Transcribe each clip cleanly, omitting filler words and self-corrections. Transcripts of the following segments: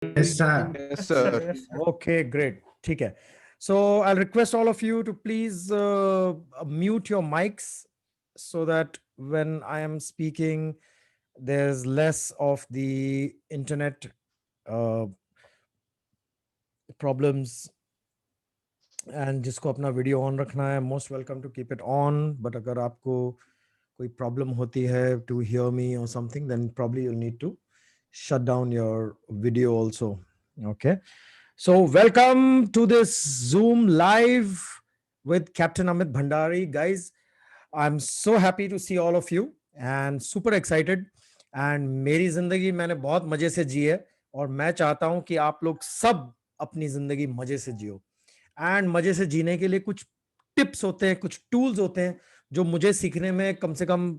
Yes, sir. Yes, sir. Okay, great. ठीक है. So I'll request all of you to please mute your mics so that when I am speaking, there's less of the internet uh, problems. And जिसको अपना video on रखना है, most welcome to keep it on. But अगर आपको कोई problem होती है to hear me or something, then probably you'll need to shut down your video also. Okay. So welcome to this Zoom live with Captain Amit Bhandari. Guys, I'm so happy to see all of you and super excited. And मेरी जिंदगी मैंने बहुत मजे से जी है और मैं चाहता हूं कि आप लोग सब अपनी जिंदगी मजे से जियो. एंड मजे से जीने के लिए कुछ टिप्स होते हैं, कुछ टूल्स होते हैं जो मुझे सीखने में कम से कम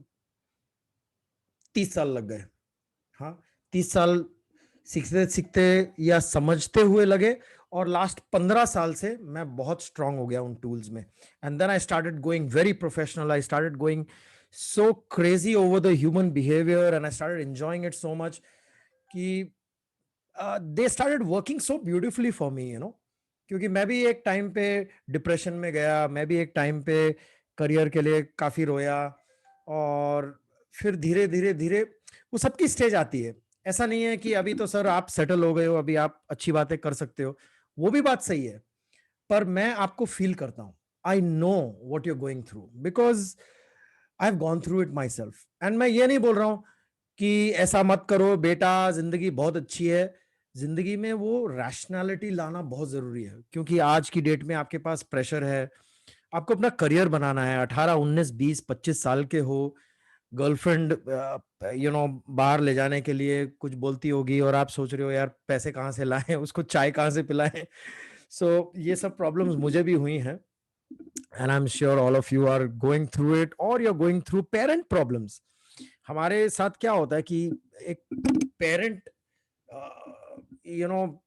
30 साल लग गए. हाँ, 30 साल सीखते सीखते या समझते हुए लगे और लास्ट 15 साल से मैं बहुत स्ट्रांग हो गया उन टूल्स में. And then I started going very professional. I started going so crazy over the human behavior and I started enjoying it so much कि they started working so beautifully for me, you know. क्योंकि मैं भी एक time पे depression में गया, मैं भी एक टाइम पे करियर के लिए काफी रोया और फिर धीरे धीरे धीरे वो सबकी स्टेज आती है. ऐसा नहीं है कि अभी तो सर आप सेटल हो गए हो, अभी आप अच्छी बातें कर सकते हो. वो भी बात सही है, पर मैं आपको फील करता हूं. I know what you are going through because I have gone through it myself. And मैं ये नहीं बोल रहा हूं कि ऐसा मत करो बेटा, जिंदगी बहुत अच्छी है. जिंदगी में वो रैशनैलिटी लाना बहुत जरूरी है क्योंकि आज की डेट में आपके पास प्रेशर है. आपको अपना करियर बनाना है. 18 19 20 25 साल के हो, गर्लफ्रेंड बाहर ले जाने के लिए कुछ बोलती होगी और आप सोच रहे हो यार पैसे कहाँ से लाएं, उसको चाय कहाँ से पिलाएं. सो ये सब प्रॉब्लम्स मुझे भी हुई हैं. And I am sure all of you are going through it और you are going through parent problems. हमारे साथ क्या होता है कि एक parent,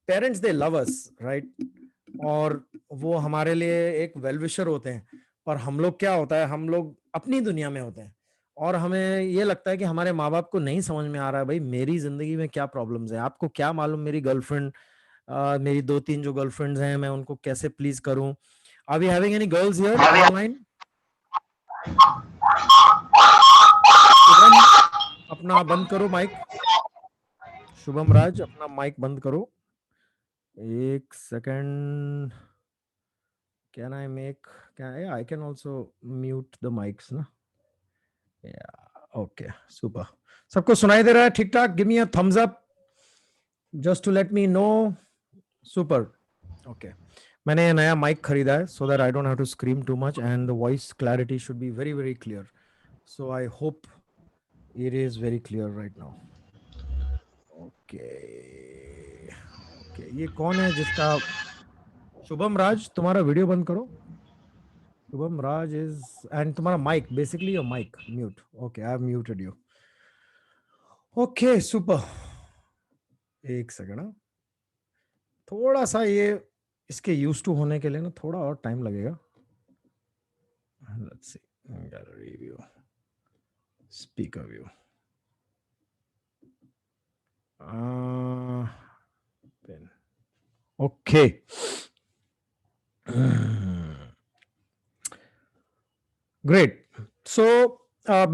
parents they love us, right, और वो हमारे लिए एक वेल विशर होते हैं. पर हम लोग क्या होता है, हम लोग अपनी दुनिया में होते हैं और हमें ये लगता है कि हमारे माँ बाप को नहीं समझ में आ रहा है भाई मेरी जिंदगी में क्या प्रॉब्लम्स हैं. आपको क्या मालूम मेरी गर्लफ्रेंड, मेरी 2 3 जो गर्लफ्रेंड्स हैं मैं उनको कैसे प्लीज करूं. Are we having any girls here online? Shubham, अपना बंद करो माइक. शुभम राज, अपना माइक बंद करो. एक second. Can I make, can I can also mute the mics ना. या ओके, सुपर. सबको सुनाई दे रहा है ठीक ठाक? Give me a thumbs up just to let me know. Super. Okay. मैंने ये नया माइक खरीदा है so that I don't have to scream too much and the voice clarity should be very very clear. So I hope it is very clear right now. Okay okay. ये कौन है जिसका? शुभम राज, तुम्हारा वीडियो बंद करो. Shubham Raj is, and तुम्हारा mic, basically your mic mute. Okay, I have muted you. Okay super. एक second. थोड़ा सा ये इसके यूज टू होने के लिए ना थोड़ा और टाइम लगेगा. Let's see. Gallery view, speaker view. Pen. Okay. Great. So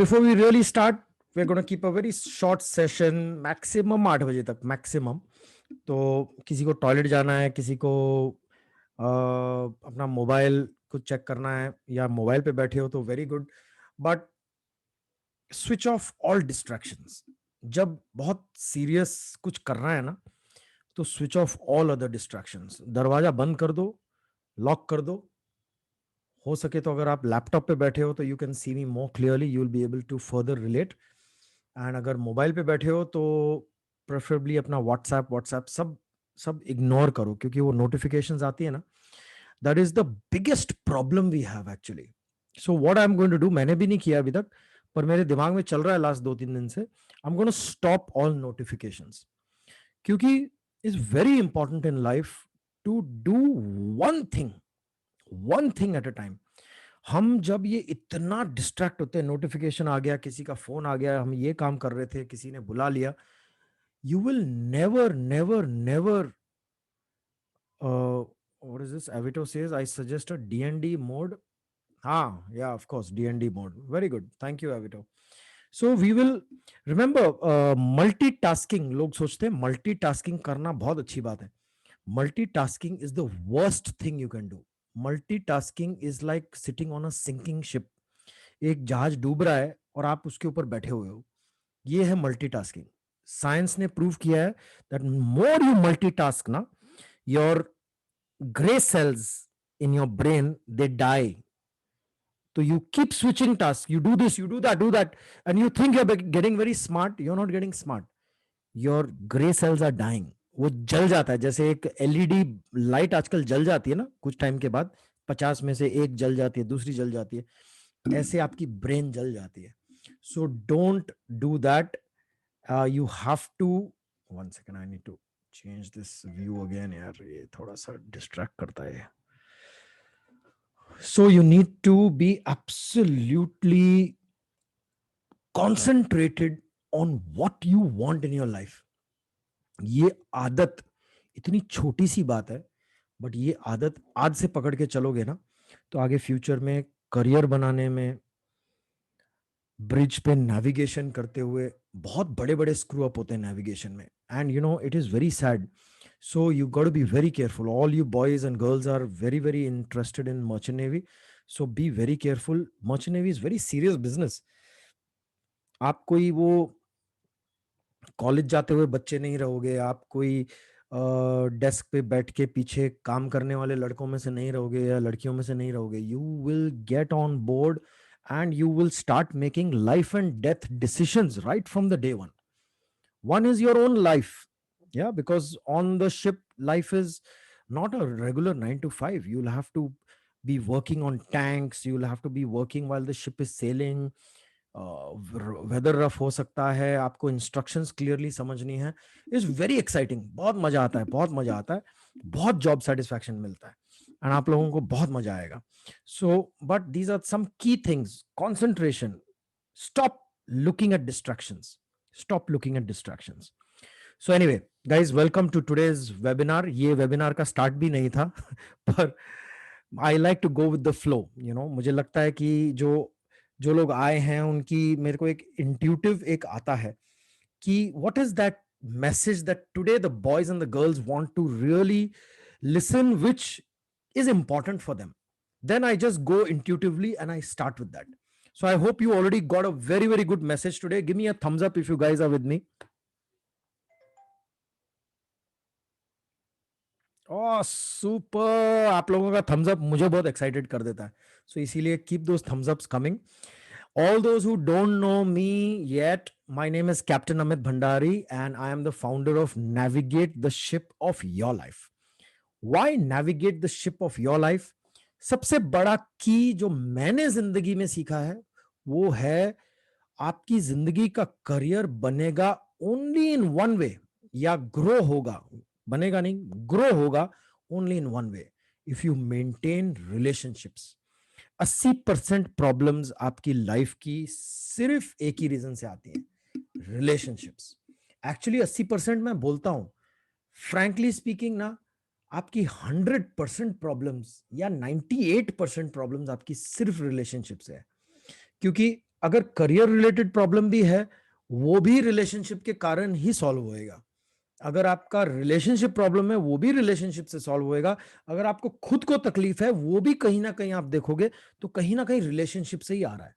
before we really start, we're going to keep a very short session, maximum 8 बजे तक, maximum. तो किसी को टॉयलेट जाना है, किसी को अपना मोबाइल को चेक करना है या मोबाइल पे बैठे हो तो very good. But switch off all distractions. जब बहुत सीरियस कुछ करना है ना तो switch off all other distractions. दरवाजा बंद कर दो, लॉक कर दो. हो सके तो अगर आप लैपटॉप पे बैठे हो तो you can see me more clearly, you will be able to further relate. And अगर मोबाइल पे बैठे हो तो प्रेफरेबली अपना व्हाट्सएप व्हाट्सएप सब सब इग्नोर करो क्योंकि वो नोटिफिकेशंस आती है ना. That is the biggest problem we have actually. So what I am going to do, मैंने भी नहीं किया अभी तक पर मेरे दिमाग में चल रहा है लास्ट 2 3 दिन से. I am going to stop all notifications क्योंकि is very important in life to do one thing at a time. हम जब ये इतना डिस्ट्रैक्ट होते हैं, नोटिफिकेशन आ गया, किसी का फोन आ गया, हम ये काम कर रहे थे, किसी ने बुला लिया, You will never what is this? Avito says, I suggest a D&D mode. Ah, yeah, of course, D&D mode. Very good. Thank you, Avito. So we will remember multitasking. लोग सोचते हैं multitasking करना बहुत अच्छी बात है. Multitasking is the worst thing you can do. Multitasking is like sitting on a sinking ship. एक जहाज डूब रहा है और आप उसके ऊपर बैठे हुए हो. ये है मल्टीटास्किंग. साइंस ने प्रूव किया है दैट मोर यू मल्टीटास्क ना, your gray cells in your brain, they die. So you keep switching tasks, you do this, you do that, and you think you're getting very smart. You're not getting smart. Your gray cells are dying. वो जल जाता है. जैसे एक LED light आजकल जल जाती है ना कुछ टाइम के बाद, 50 में से एक जल जाती है, दूसरी जल जाती है, ऐसे आपकी ब्रेन जल जाती है. So don't do that. You have to, one second, I need to change this view again यार, ये थोड़ा सा डिस्ट्रैक्ट करता है. So you need to be absolutely concentrated on what you want in your life. ये आदत इतनी छोटी सी बात है, बट ये आदत आज से पकड़ के चलोगे ना, तो आगे फ्यूचर में करियर बनाने में, ब्रिज पे नेविगेशन करते हुए बहुत बड़े बड़े स्क्रू अप होते हैं नेविगेशन में. And you know it is very sad. So you got to be very careful. All you boys and girls are very interested in merchant navy. So be very careful. Merchant navy is very serious business. आप कोई वो college जाते हुए बच्चे नहीं रहोगे. आप कोई डेस्क पे बैठ के पीछे काम करने वाले लड़कों में से नहीं रहोगे या लड़कियों में से नहीं रहोगे. You will get on board and you will start making life and death decisions right from the day one. One is your own life. Yeah, because on the ship life is not a regular 9 to 5. You'll have to be working on tanks, you'll have to be working while the ship is sailing. Weather rough हो सकता है, आपको instructions clearly समझनी है. Is very exciting. बहुत मजा आता है, बहुत मजा आता है, बहुत जॉब सेटिस्फैक्शन मिलता है एंड आप लोगों को बहुत मजा आएगा. So but these are some key things. Concentration. Stop looking at distractions. Stop looking at distractions. So anyway guys, welcome to today's webinar. ये वेबिनार का स्टार्ट भी नहीं था पर I like to go with the flow. You know, मुझे लगता है कि जो लोग आए हैं उनकी मेरे को एक इंट्यूटिव एक आता है कि what is that message that today the boys and the girls want to really listen, which is important for them. Then I just go intuitively and I start with that. So I hope you already got a very good message today. Give me a thumbs up if you guys are with me. Oh, super. आप लोगों का thumbs up मुझे बहुत excited कर देता है. So इसीलिए keep those thumbs ups coming. All those who don't know me yet, my name is Captain Amit Bhandari and I am the founder of Navigate the Ship of Your Life. Why navigate the ship of your life? सबसे बड़ा की जो मैंने जिंदगी में सीखा है वो है, आपकी जिंदगी का करियर बनेगा ओनली इन वन वे, या ग्रो होगा, बनेगा नहीं, ग्रो होगा only in one way, if you maintain relationships. 80% problems आपकी लाइफ की सिर्फ एक ही रीजन से आती है, रिलेशनशिप्स. एक्चुअली 80% मैं बोलता हूं, फ्रैंकली स्पीकिंग ना, आपकी 100% प्रॉब्लम्स या 98% प्रॉब्लम्स आपकी सिर्फ रिलेशनशिप से है. क्योंकि अगर करियर रिलेटेड प्रॉब्लम भी है, वो भी रिलेशनशिप के कारण ही सॉल्व होएगा. अगर आपका रिलेशनशिप प्रॉब्लम है, वो भी रिलेशनशिप से सॉल्व होएगा. अगर आपको खुद को तकलीफ है, वो भी कहीं ना कहीं आप देखोगे तो कहीं ना कहीं रिलेशनशिप से ही आ रहा है.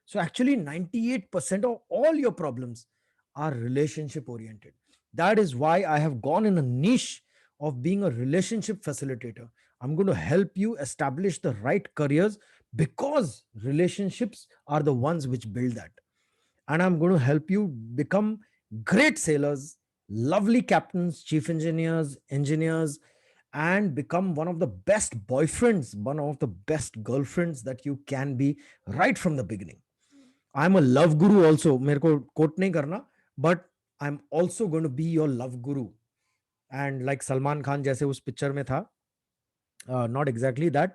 So actually 98% of all your problems are relationship oriented. That is why I have gone in a niche of being a relationship facilitator. I'm going to help you establish the right careers because relationships are the ones which build that. And I'm going to help you become great sailors, lovely captains, chief engineers, and become one of the best boyfriends, one of the best girlfriends that you can be right from the beginning. I'm a love guru also. मेरे को coat नहीं करना, but I'm also going to be your love guru. And like Salman Khan जैसे उस picture में था, not exactly that,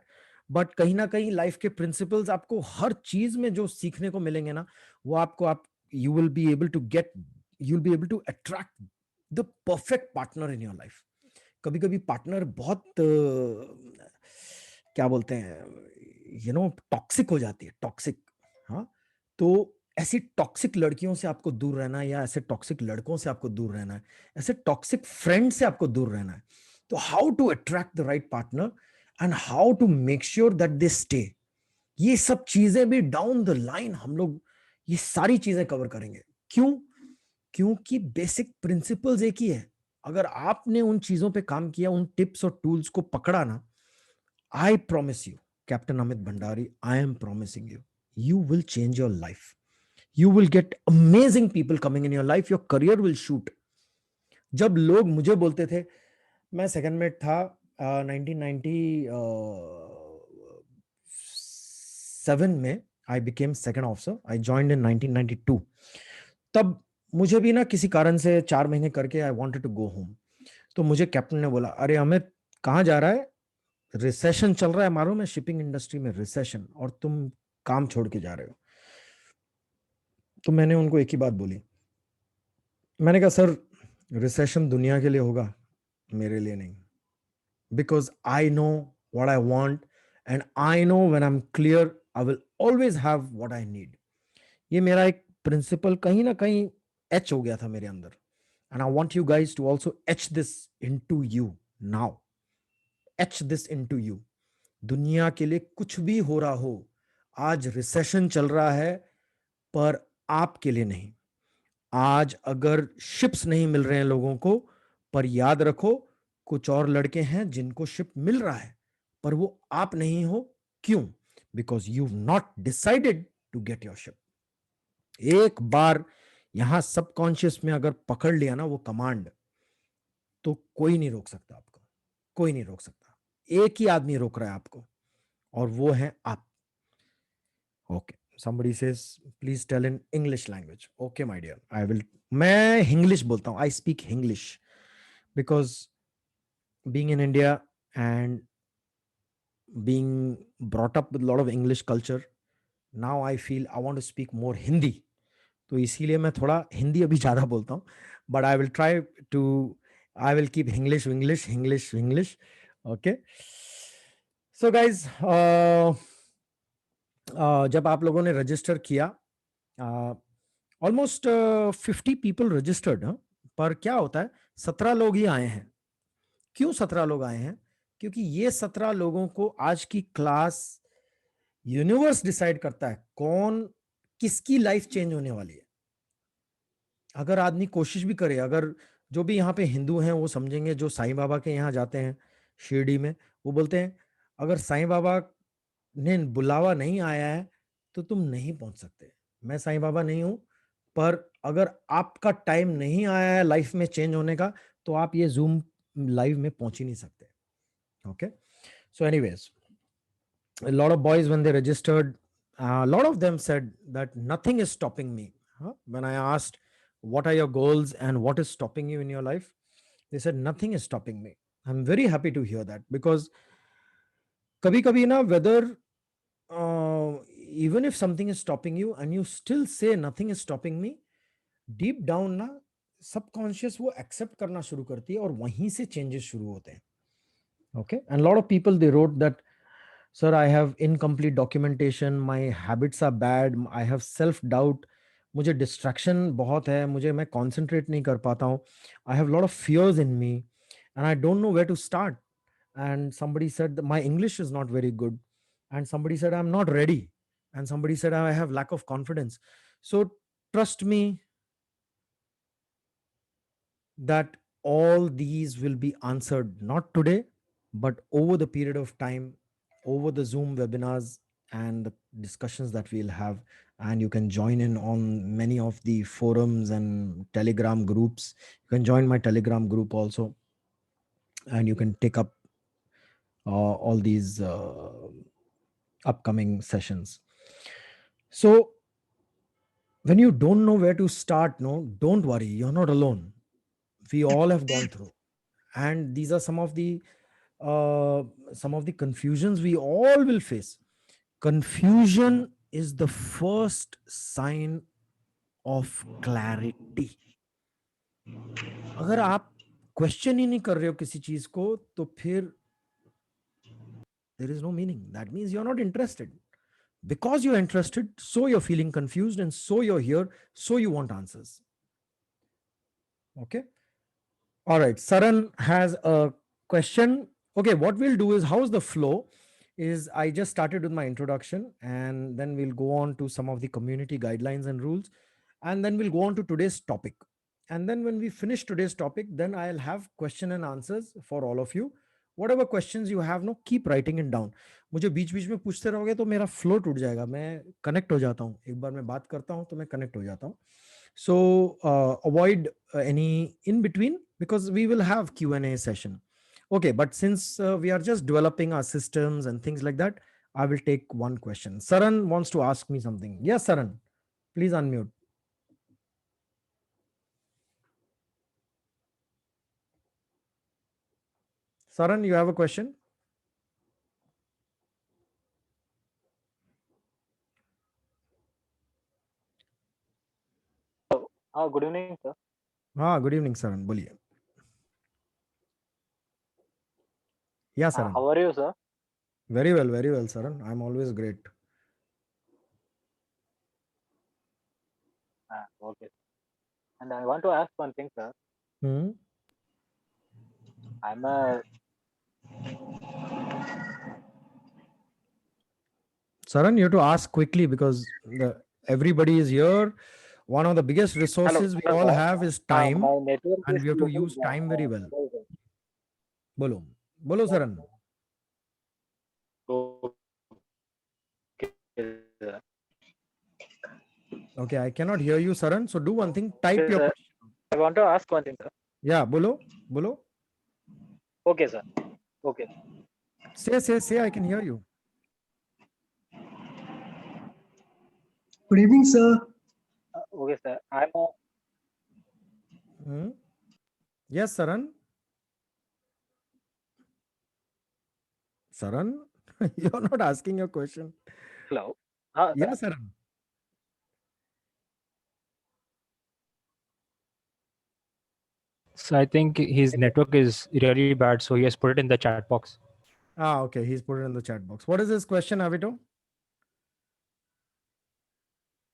but कहीं ना कहीं लाइफ के प्रिंसिपल्स आपको हर चीज में जो सीखने को मिलेंगे ना, वो आपको आप you will be able to attract the perfect partner in your life. कभी कभी पार्टनर बहुत क्या बोलते हैं, टॉक्सिक हो जाती है, टॉक्सिक. हाँ, तो ऐसी टॉक्सिक लड़कियों से आपको दूर रहना है, या ऐसे टॉक्सिक लड़कों से आपको दूर रहना है, ऐसे टॉक्सिक फ्रेंड से आपको दूर रहना है. तो how to attract the right partner and how to make sure that they stay, ये सब चीजें भी डाउन द लाइन हम लोग ये सारी चीजें कवर करेंगे. क्यों? क्योंकि बेसिक प्रिंसिपल्स एक ही है. अगर आपने उन चीजों पे काम किया, उन टिप्स और टूल्स को पकड़ा ना, I promise you, captain Amit Bhandari, I am promising you, you will change your life. You will get amazing people coming in your life. Your career will shoot. जब लोग मुझे बोलते थे, मैं सेकंड मेट था 1997 में, I became second officer, I joined in 1992. तब मुझे भी ना किसी कारण से 4 महीने करके I wanted to go home. तो मुझे कैप्टन ने बोला, अरे अमित कहाँ जा रहा है, रिसेशन चल रहा है, मालूम है शिपिंग इंडस्ट्री में रिसेशन, और तुम काम छोड़ के जा रहे हो. तो मैंने उनको एक ही बात बोली, मैंने कहा सर रिसेशन दुनिया के लिए होगा, मेरे लिए नहीं. Because I know what I want and I know when I am clear I will always have what I need. ये मेरा एक प्रिंसिपल कहीं ना कहीं एच हो गया था मेरे अंदर. And I want you guys to also etch this into you now. Etch this into you. दुनिया के लिए कुछ भी हो रहा हो, आज रिसेशन चल रहा है, पर आपके लिए नहीं. आज अगर शिप्स नहीं मिल रहे हैं लोगों को, पर याद रखो कुछ और लड़के हैं जिनको शिप मिल रहा है, पर वो आप नहीं हो. क्यों? Because you not decided to get your ship. एक बार यहां सबकॉन्शियस में अगर पकड़ लिया ना वो कमांड, तो कोई नहीं रोक सकता आपको, कोई नहीं रोक सकता. एक ही आदमी रोक रहा है आपको, और वो है आप. Okay, somebody says please tell in English language. Okay my dear, I will. मैं इंग्लिश बोलता हूँ, I speak English because being in India and being brought up with a lot of English culture, now I feel I want to speak more Hindi. तो इसीलिए मैं थोड़ा हिंदी अभी ज्यादा बोलता हूँ, but I will try to, I will keep English English English English. Okay, so guys, जब आप लोगों ने रजिस्टर किया, ऑलमोस्ट 50 पीपल रजिस्टर्ड. पर क्या होता है, 17 लोग ही आए हैं. क्यों 17 लोग आए हैं? क्योंकि ये 17 लोगों को आज की क्लास, यूनिवर्स डिसाइड करता है कौन किसकी लाइफ चेंज होने वाली है. अगर आदमी कोशिश भी करे, अगर जो भी यहाँ पे हिंदू हैं वो समझेंगे, जो साईं बाबा के यहाँ जाते हैं शिरडी में, वो बोलते हैं अगर साईं बाबा ने बुलावा नहीं आया है तो तुम नहीं पहुंच सकते. मैं साईं बाबा नहीं हूं, पर अगर आपका टाइम नहीं आया है लाइफ में चेंज होने का, तो आप ये जूम लाइव में पहुंच ही नहीं सकते. Okay, so anyways, a lot of boys when they registered, a lot of them said that nothing is stopping me. When I asked what are your goals and what is stopping you in your life, they said nothing is stopping me. I'm very happy to hear that, because kabhi kabhi na, whether even if something is stopping you and you still say nothing is stopping me, deep down ना subconscious वो accept करना शुरू करती है, और वहीं से changes शुरू होते हैं. Okay, and lot of people they wrote that sir I have incomplete documentation, my habits are bad, I have self doubt, मुझे distraction बहुत है, मुझे मैं concentrate नहीं कर पाता हूँ, I have a lot of fears in me and I don't know where to start. And somebody said that my English is not very good, and somebody said I'm not ready, and somebody said I have lack of confidence. So trust me that all these will be answered not today, but over the period of time, over the Zoom webinars and the discussions that we'll have. And you can join in on many of the forums and Telegram groups. You can join my Telegram group also, and you can take up all these upcoming sessions. So when you don't know where to start, no, don't worry, you're not alone. We all have gone through, and these are uh, some of the confusions we all will face. Confusion is the first sign of clarity. अगर आप question ही नहीं कर रहे हो किसी चीज को, तो फिर there is no meaning. That means you're not interested. Because you're interested, so you're feeling confused, and so you're here, so you want answers. Okay. All right. Saran has a question. Okay, what we'll do is, how's the flow? Is I just started with my introduction, and then we'll go on to some of the community guidelines and rules, and then we'll go on to today's topic. And then when we finish today's topic, then I'll have question and answers for all of you. Whatever questions you have, no, keep writing it down. मुझे बीच बीच में पूछते रहोगे तो मेरा flow टूट जाएगा, मैं connect हो जाता हूँ, एक बार मैं बात करता हूँ तो मैं कनेक्ट हो जाता हूँ. So avoid any in between, because we will have Q&A session. Okay, but since we are just developing our systems and things like that, I will take one question. Saran wants to ask me something. Yes, Saran, please unmute. Saran, you have a question? Good evening, sir. Good evening, Saran. Boliye. Yeah, Saran. How are you, sir? Very well, Saran. I'm always great. Okay. And I want to ask one thing, sir. Hmm. I'm a Saran, you have to ask quickly because everybody is here. One of the biggest hello, resources we sir. all have is time, My network and is we have to little use time very well. bad. Bolo, bolo, Saran. Okay, sir. Okay, I cannot hear you, Saran. So do one thing, type Okay, your sir. question. I want to ask one thing, sir. Yeah, bolo, bolo. Okay, sir. Okay. Say, I can hear you. Good evening, sir. Okay, sir. I'm a Hmm? Yes, Saran. Saran, you're not asking your question. hello. Yeah, Saran. So I think his network is really bad, so he has put it in the chat box. Okay, he's put it in the chat box. What is his question, Avito?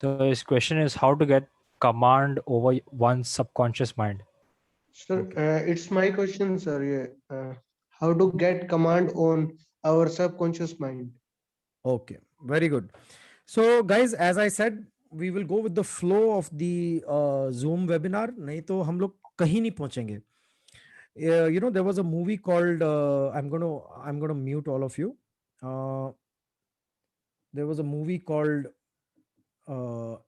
So his question is how to get command over one's subconscious mind. Sir, it's my question, sir. Yeah. How to get command on our subconscious mind? Okay, very good. So, guys, as I said, we will go with the flow of the Zoom webinar. नहीं तो हम लोग कहीं नहीं पहुंचेंगे. There was a movie called I'm gonna mute all of you. There was a movie called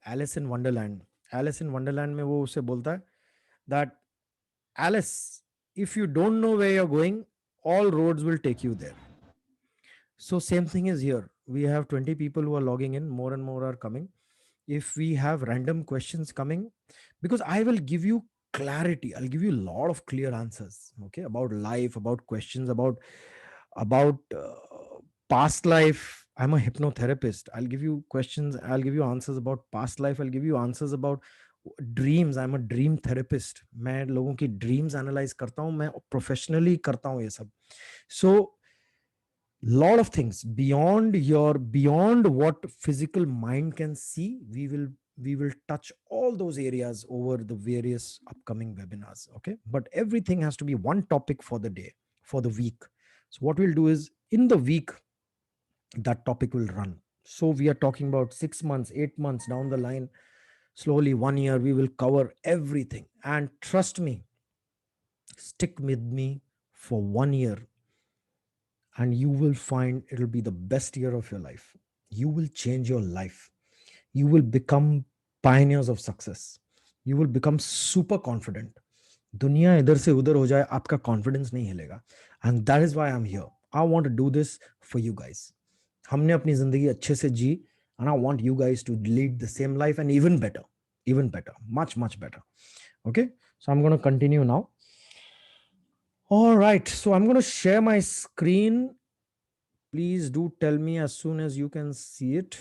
Alice in Wonderland. Alice in Wonderland में वो उसे बोलता है that Alice, if you don't know where you're going, all roads will take you there. So same thing is here. We have 20 people who are logging in, more and more are coming. If we have random questions coming, because I will give you clarity, I'll give you a lot of clear answers, okay, about life, about questions, about past life. I'm a hypnotherapist. I'll give you questions, I'll give you answers about past life, I'll give you answers about dreams. I am a dream therapist. मैं लोगों की dreams analyse करता हूँ, मैं professionally करता हूँ ये सब. सो lot of things beyond what physical mind can see, we will touch all those areas over the various upcoming webinars. Okay, but everything has to be one topic for the day, for the week. So what we'll do is, in the week, that topic will run. So we are talking about 6 months, 8 months down the line, slowly 1 year, we will cover everything. And trust me, stick with me for 1 year, and you will find it'll be the best year of your life. You will change your life. You will become pioneers of success. You will become super confident. दुनिया इधर से उधर हो जाए, आपका confidence नहीं हिलेगा. And that is why I am here. I want to do this for you guys. हमने अपनी जिंदगी अच्छे से जी, and I want you guys to lead the same life, and even better, much better. Okay, so I'm going to continue now. All right, so I'm going to share my screen. Please do tell me as soon as you can see it.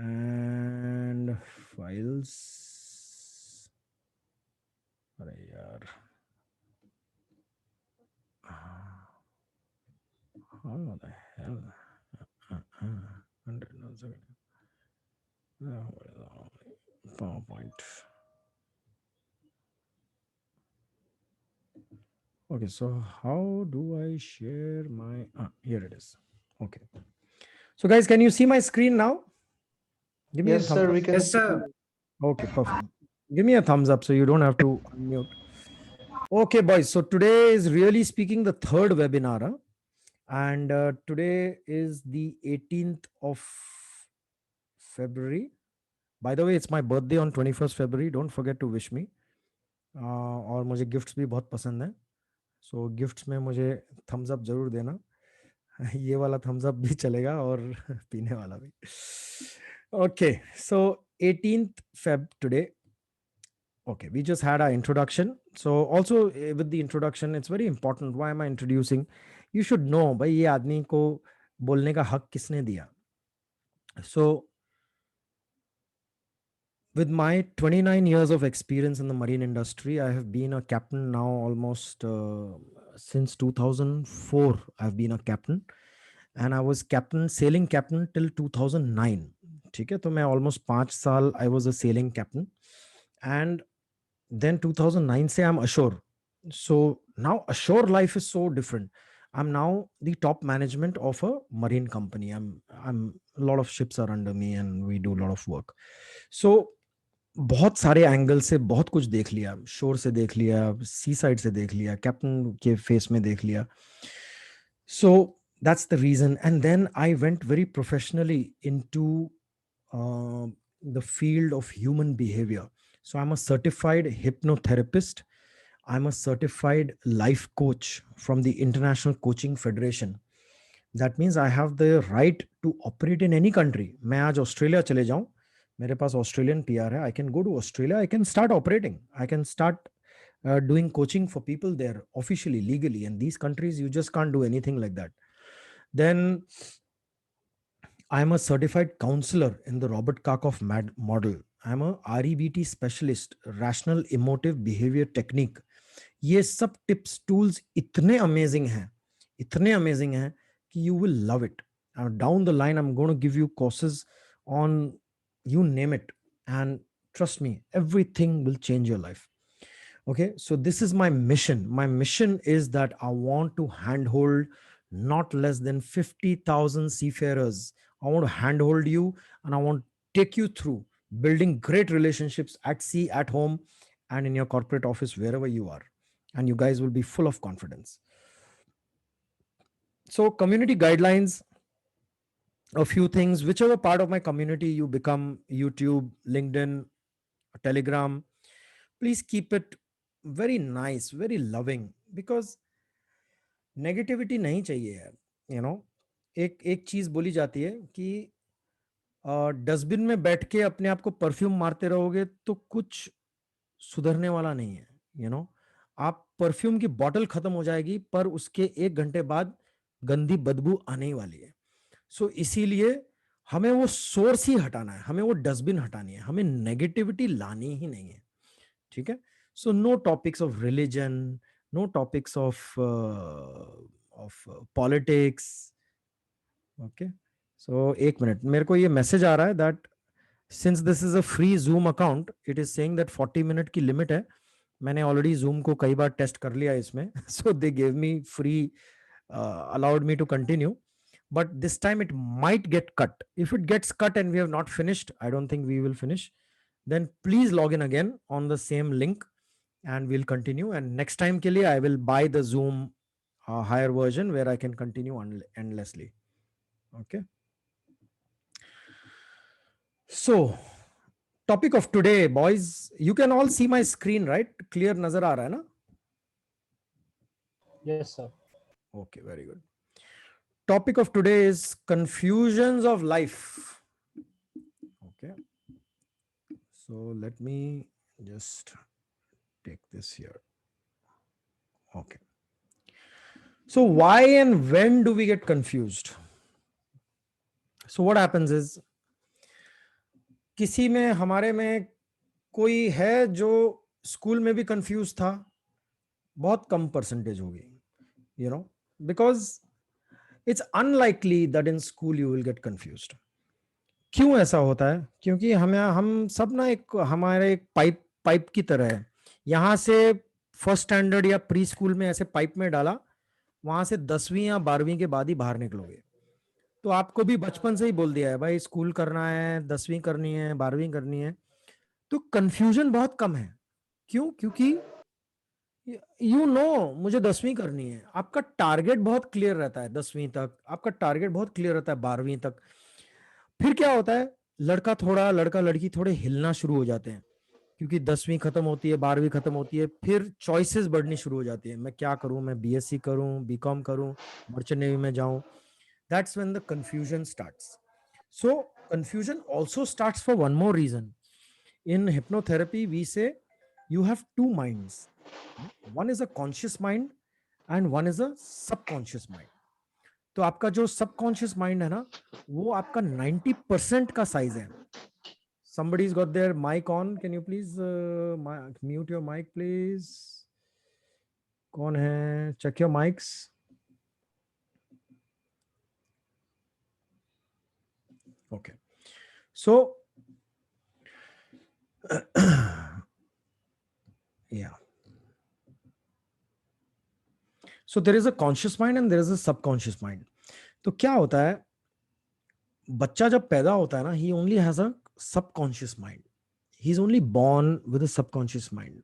And files. अरे यार, how the hell? 100, no, sorry. PowerPoint. Okay, so how do I share my? Here it is. Okay. So guys, can you see my screen now? Give me a Yes, thumbs sir, up. we can. Yes, sir. Okay, perfect. Give me a thumbs up so you don't have to unmute. Okay, boys. So today is really speaking the third webinar. And today is the 18th of February. By the way, it's my birthday on 21st February. Don't forget to wish me. और मुझे gifts भी बहुत पसंद है. सो gifts में मुझे Thums up जरूर देना. ये वाला थम्स अप भी चलेगा और पीने वाला भी. Okay, so 18th Feb today. Okay, we just had our introduction. So also with the introduction, it's very important. Why am I introducing? You should know, भाई ये आदमी को बोलने का हक किसने दिया? So with my 29 years of experience in the marine industry, I have been a captain now almost since 2004. I've been a captain, and I was captain, sailing captain till 2009. ठीक है, तो मैं almost 5 साल I was a sailing captain, and then 2009 say I'm ashore. So now ashore life is so different. I'm now the top management of a marine company. I'm a lot of ships are under me and we do a lot of work. So बहुत सारे angle से बहुत कुछ देख लिया. शोर से देख लिया, सी साइड से देख लिया, कैप्टन के फेस में देख लिया. So that's the reason. And then I went very professionally into the field of human behavior. So I'm a certified hypnotherapist. I'm a certified life coach from the International Coaching Federation. That means I have the right to operate in any country. मैं आज Australia चले जाऊं, मेरे पास Australian PR है. I can go to Australia. I can start operating. I can start doing coaching for people there officially, legally. And these countries, you just can't do anything like that. Then I'm a certified counselor in the Robert Karkoff model. I'm a REBT specialist, rational emotive behavior technique. ये सब tips tools इतने amazing हैं कि you will love it. Down the line, I'm going to give you courses on you name it, and trust me, everything will change your life. Okay, so this is my mission. My mission is that I want to handhold not less than 50,000 seafarers. I want to handhold you, and I want to take you through building great relationships at sea, at home, and in your corporate office, wherever you are. And you guys will be full of confidence. So community guidelines, a few things, whichever part of my community you become, YouTube, LinkedIn, Telegram, please keep it very nice, very loving, because negativity नहीं चाहिए यार. You know, एक चीज बोली जाती है कि dustbin में बैठ के अपने आप को परफ्यूम मारते रहोगे तो कुछ सुधरने वाला नहीं है. You know, आप परफ्यूम की बॉटल खत्म हो जाएगी पर उसके 1 घंटे बाद गंदी बदबू आने ही वाली है. सो इसीलिए हमें वो सोर्स ही हटाना है, हमें वो डस्टबिन हटानी है, हमें नेगेटिविटी लानी ही नहीं है. ठीक है. So no topics of religion, no topics of politics. Okay, so एक मिनट, मेरे को ये मैसेज आ रहा है that since this is a free Zoom account, it is saying that 40 minute की लिमिट है. मैंने ऑलरेडी जूम को कई बार टेस्ट कर लिया इसमें. So they give me free, allowed me to continue, but this time it might get cut. If it gets cut and we have not finished, I don't think we will finish, then please log in again on the same link and we'll continue. And next time ke liye I will buy the Zoom higher version where I can continue endlessly. Okay, so topic of today, boys, you can all see my screen, right? Clear nazar aa raha hai na? Yes, sir. Okay, very good. Topic of today is confusions of life. Okay, so let me just take this here. Okay, so why and when do we get confused? So what happens is, किसी में हमारे में कोई है जो school में भी confuse था, बहुत कम परसेंटेज होगी, you know, because it's unlikely that in school you will gate confused. क्यों ऐसा होता है? क्योंकि हम सब ना एक हमारे एक पाइप की तरह है। यहाँ से फर्स्ट स्टैंडर्ड या प्री स्कूल में ऐसे पाइप में डाला, वहां से 10वीं या 12वीं के बाद ही बाहर निकलोगे। तो आपको भी बचपन से ही बोल दिया है भाई स्कूल करना है, 10वीं करनी है, 12वीं करनी है। तो कंफ्यूजन बहुत कम है। क्यों? क्योंकि मुझे 10वीं करनी है। आपका टारगेट बहुत क्लियर रहता है 10वीं तक, आपका टारगेट बहुत क्लियर रहता है 12वीं तक। फिर क्या होता है, लड़का लड़की थोड़े हिलना शुरू हो जाते हैं, क्योंकि 10वीं खत्म होती है, 12वीं खत्म होती है, फिर चॉइसेस बढ़नी शुरू हो जाती है। मैं क्या करूं, मैं बीएससी करूं, बीकॉम करूं, मर्चेंट नेवी में जाऊं। That's when the confusion starts. So confusion also starts for one more reason. In hypnotherapy we say you have two minds. One is a conscious mind and one is a subconscious mind. तो आपका जो subconscious mind है ना, वो आपका 90% का size है। Somebody's got their mic on. Can you please mute your mic, please? कौन है? Check your mics. Okay. So, yeah. So there is a conscious mind and there is a subconscious mind. तो क्या होता है, बच्चा जब पैदा होता है ना, he only has a subconscious mind. He's only born with a subconscious mind.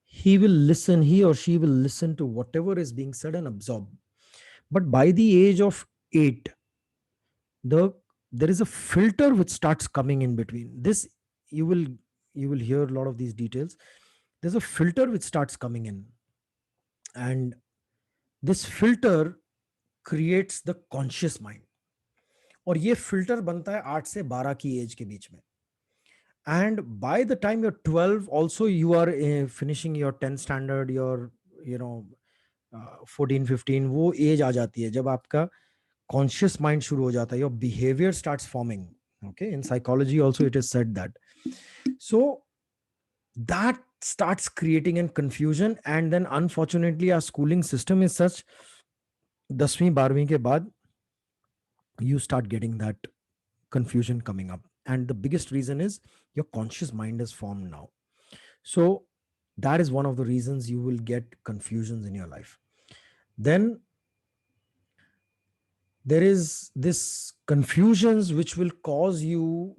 He will listen, he or she will listen to whatever is being said and absorb. But by the age of 8, there is a filter which starts coming in between. This you will hear a lot of these details. There's a filter which starts coming in, and this filter creates the conscious mind. और ये filter बनता है 8 से 12 की as के बीच में. And by the time you're 12, also you are finishing your 10th standard, your 14 15, वो as आ जाती है जब आपका conscious mind शुरू हो जाता है. Your behavior starts forming. Okay, in psychology also it is said that. So that starts creating a confusion, and then unfortunately our schooling system is such, 10वीं 12वीं के बाद you start getting that confusion coming up, and the biggest reason is your conscious mind is formed now. So that is one of the reasons you will get confusions in your life. Then there is this confusions which will cause you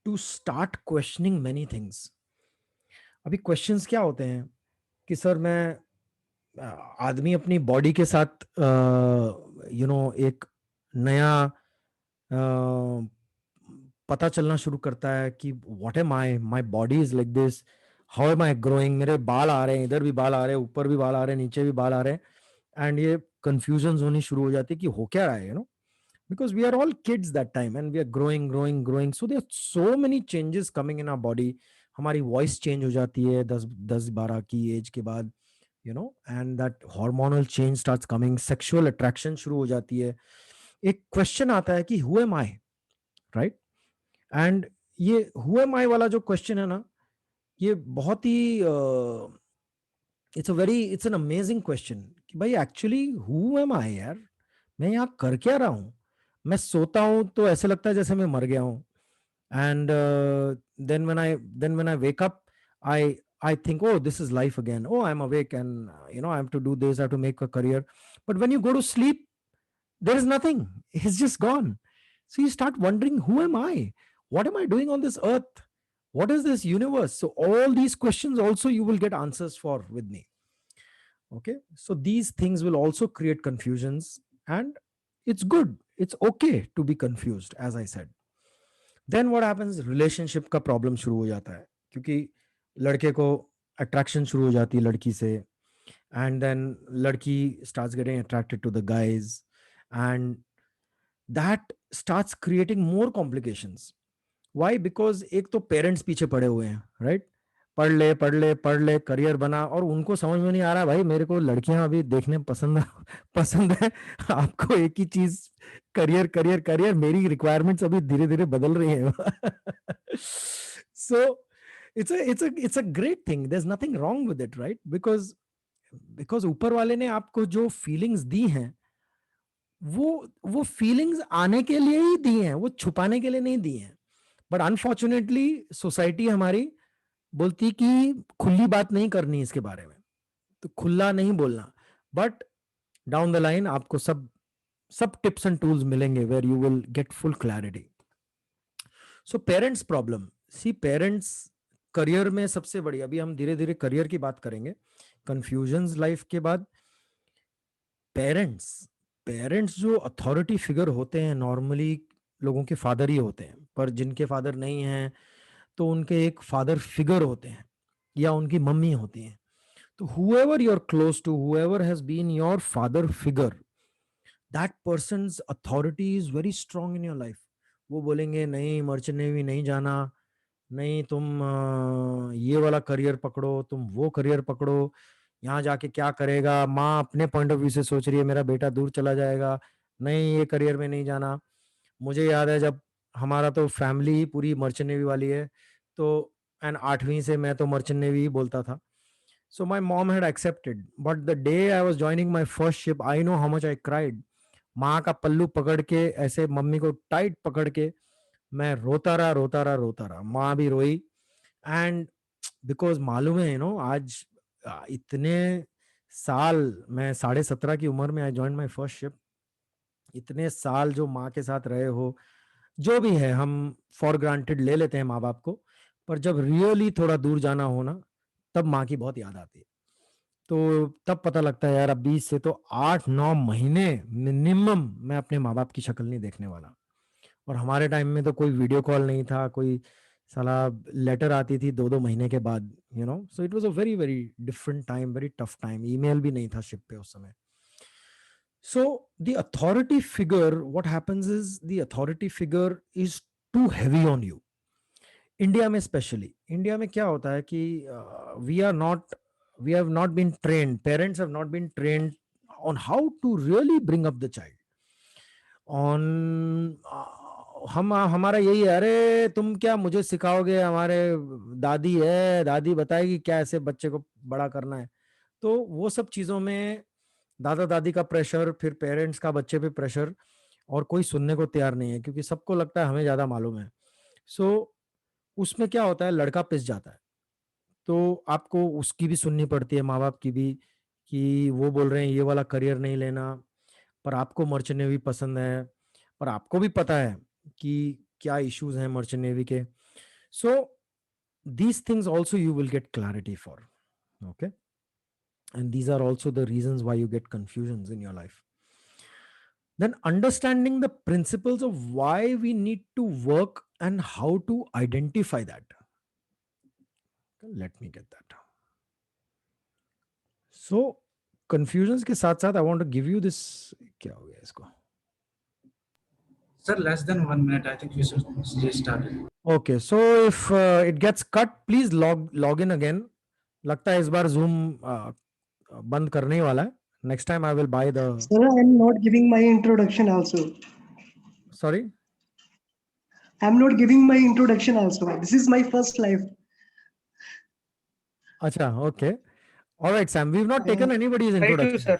to start questioning many things. अभी questions क्या होते हैं कि sir मैं आदमी अपनी body के साथ एक नया पता चलना शुरू करता है कि what am I, my body is like this, how am I growing, मेरे बाल आ रहे हैं, इधर भी बाल आ रहे हैं, ऊपर भी बाल आ रहे हैं, नीचे भी बाल आ रहे हैं, एंड ये कंफ्यूजन होनी शुरू हो जाती है कि हो क्या रहा है, because we are all kids that time and we are growing, so there are so many changes coming in our body. हमारी वॉइस चेंज हो जाती है 10-12 की एज के बाद, and that hormonal change starts coming, sexual attraction शुरू हो जाती है. एक क्वेश्चन आता है कि who am I, right? And ये who am I वाला जो क्वेश्चन है ना, ये बहुत ही it's an amazing question कि भाई एक्चुअली who am I यार, मैं यहाँ कर क्या रहा हूँ? मैं सोता हूँ तो ऐसे लगता है जैसे मैं मर गया हूँ, and then when I wake up, I think, oh, this is life again. Oh, I'm awake and I have to do this, I have to make a career. But when you go to sleep, there is nothing. It's just gone. So you start wondering, who am I? What am I doing on this earth? What is this universe? So all these questions also you will get answers for with me. Okay. So these things will also create confusions, and it's good. It's okay to be confused, as I said. Then what happens? Relationship का problem शुरू हो जाता है, क्योंकि लड़के को attraction शुरू हो जाती है लड़की से, and then लड़की starts getting attracted to the guys, and that starts creating more complications. Why? Because एक तो पेरेंट्स पीछे पड़े हुए हैं, राइट? पढ़ ले, करियर बना, और उनको समझ में नहीं आ रहा भाई मेरे को लड़कियां अभी देखने पसंद है. आपको एक ही चीज, करियर, मेरी रिक्वायरमेंट्स अभी धीरे धीरे बदल रही हैं. So it's a great thing. There's nothing wrong with it, right? Because ऊपर वाले ने आपको जो फीलिंग्स दी हैं वो फीलिंग्स आने के लिए ही दी हैं, वो छुपाने के लिए नहीं दी हैं. बट अनफॉर्चुनेटली सोसाइटी हमारी बोलती कि खुली बात नहीं करनी इसके बारे में, तो खुला नहीं बोलना. बट डाउन द लाइन आपको सब टिप्स एंड टूल्स मिलेंगे where you will get full clarity. So parents problem, see parents career में सबसे बड़ी, अभी हम धीरे धीरे करियर की बात करेंगे, कंफ्यूजन्स लाइफ के बाद. पेरेंट्स जो अथॉरिटी फिगर होते हैं नॉर्मली लोगों के फादर ही होते हैं, पर जिनके फादर नहीं हैं तो उनके एक फादर फिगर होते हैं या उनकी मम्मी होती हैं. तो whoever you're close to, whoever has been your father figure, that person's authority is very strong in your life. वो बोलेंगे नहीं मर्चेंट नेवी नहीं जाना, नहीं तुम ये वाला करियर पकड़ो, तुम वो करियर पकड़ो, यहाँ जाके क्या करेगा. माँ अपने पॉइंट ऑफ व्यू से सोच रही है मेरा बेटा दूर चला जाएगा, नहीं ये करियर में नहीं जाना. मुझे याद है जब हमारा तो फैमिली ही पूरी मर्चेंट नेवी वाली है, तो एंड 8वीं से मैं तो मर्चेंट नेवी ही बोलता था. So my mom had accepted, but the day I was joining my first ship, I know how much I cried. माँ का पल्लू पकड़ के ऐसे मम्मी को टाइट पकड़ के मैं रोता रहा. माँ भी रोई. एंड बिकॉज मालूम है आज इतने साल, मैं 17.5 की उम्र में I join my first ship. इतने साल जो माँ के साथ रहे हो, जो भी है हम फॉर ग्रांटेड ले लेते हैं माँ बाप को, पर जब रियली थोड़ा दूर जाना हो ना, तब माँ की बहुत याद आती है. तो तब पता लगता है यार अब 20 से तो 8-9 महीने मिनिमम मैं अपने माँ बाप की शक्ल नहीं देखने वाला. और हमारे टाइम में तो कोई वीडियो कॉल नहीं था, कोई साला लेटर आती थी 2-2 महीने के बाद, so it was a very very different time, very tough time. Email भी नहीं था शिप पे उस समय. So the authority figure, what happens is the authority figure is too heavy on you. India में स्पेशली, इंडिया में क्या होता है कि we have not been trained, parents have not been trained on how to really bring up the child. On हमारा यही है, अरे तुम क्या मुझे सिखाओगे, हमारे दादी है, दादी बताएगी क्या ऐसे बच्चे को बड़ा करना है. तो वो सब चीजों में दादा दादी का प्रेशर, फिर पेरेंट्स का बच्चे पे प्रेशर, और कोई सुनने को तैयार नहीं है क्योंकि सबको लगता है हमें ज्यादा मालूम है. सो उसमें क्या होता है, लड़का पिस जाता है. तो आपको उसकी भी सुननी पड़ती है, माँ बाप की भी, कि वो बोल रहे हैं ये वाला करियर नहीं लेना, पर आपको मर्चेंट नेवी पसंद है, पर आपको भी पता है कि क्या इश्यूज हैं मर्चेंट नेवी के. So these things also you will get clarity for. Okay, and these are also the reasons why you get confusions in your life. Then understanding the principles of why we need to work and how to identify that. Let me get that. So confusions के साथ साथ I want to give you this. क्या हो गया इसको? Sir, less than 1 minute. I think we should restart it. Okay, so if it gets cut, please log in again. लगता है इस बार Zoom बंद करने ही वाला है. Next time I will buy the. Sir, I'm not giving my introduction also. Sorry? I'm not giving my introduction also. This is my first live. Acha, okay. All right, Sam. We've not taken anybody's Try to, introduction. sir.